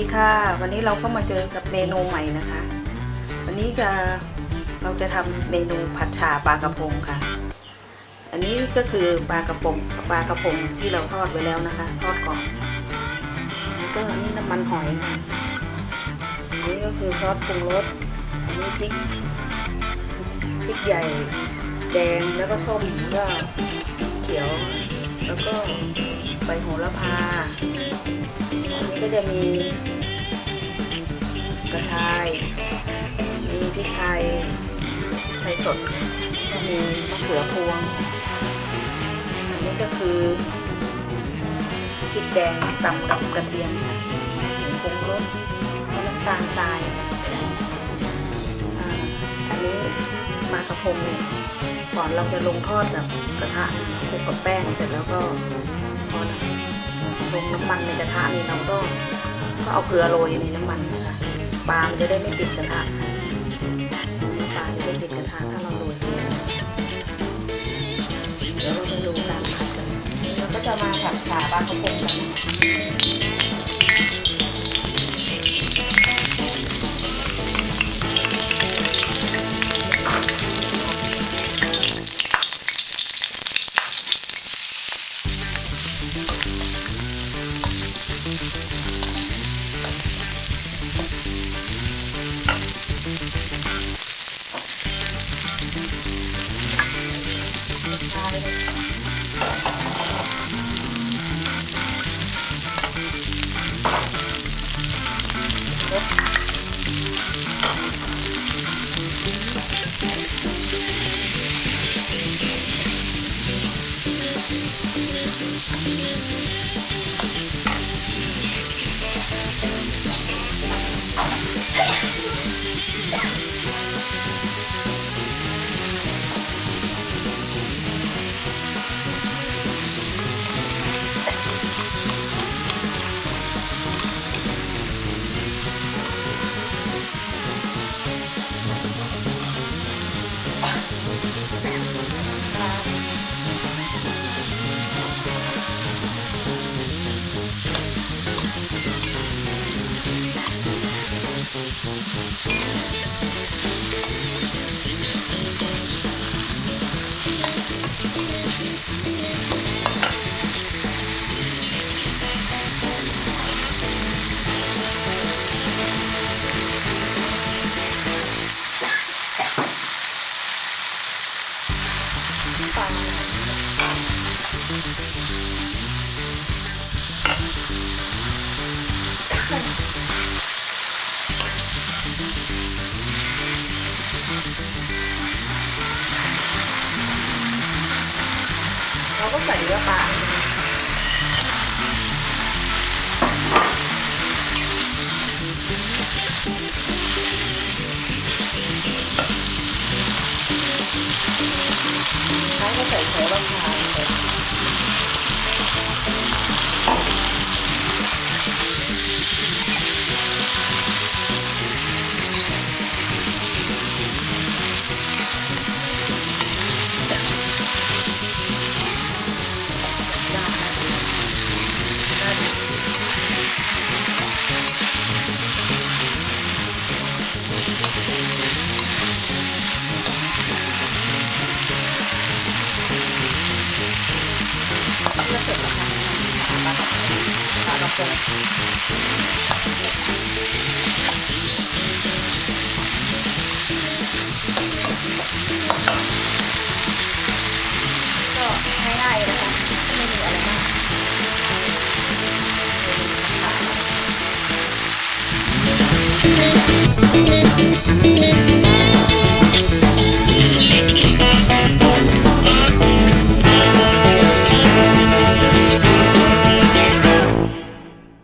ดีค่ะวันนี้เราก็มาเจอกับเมนูใหม่นะคะวันนี้เราจะทำเมนูผัดฉ่าปลากระพงค่ะอันนี้ก็คือปลากระพงที่เราทอดไว้แล้วนะคะทอดก่อนแล้วก็อันนี้น้ำมันหอยค่ะอันนี้ก็คือซอสปรุงรสอันนี้พริกใหญ่แดงแล้วก็ส้มก็เขียวแล้วก็ใบโหระพาอันนี้ก็จะมีกระชายมีพริกไทยสดก็มีมะเขือพวงอันนี้ก็คือพริกแดงตำกับกระเทียมค่ะปรุงรสน้ำตาลทรายอันนี้ปลากระพงเนี่ยก่อนเราจะลงทอดแบบกระทะคลุกกับแป้งเสร็จแล้วก็พอลงน้ำมันในกระทะนี่เราก็เอาเกลือโรยในน้ำมันนะคะปลามันจะได้ไม่ติดกระทะปลาจะไม่ติดกระทะถ้าเราโรยเกลือเดี๋ยวเราไปดูการผัดกันเราก็จะมาผัดปลากระพงกันเราก็ใส่เนื้อปลาแล้วก็ใส่โหระพาก็ง่ายๆนะคะไม่มีอะไรมาก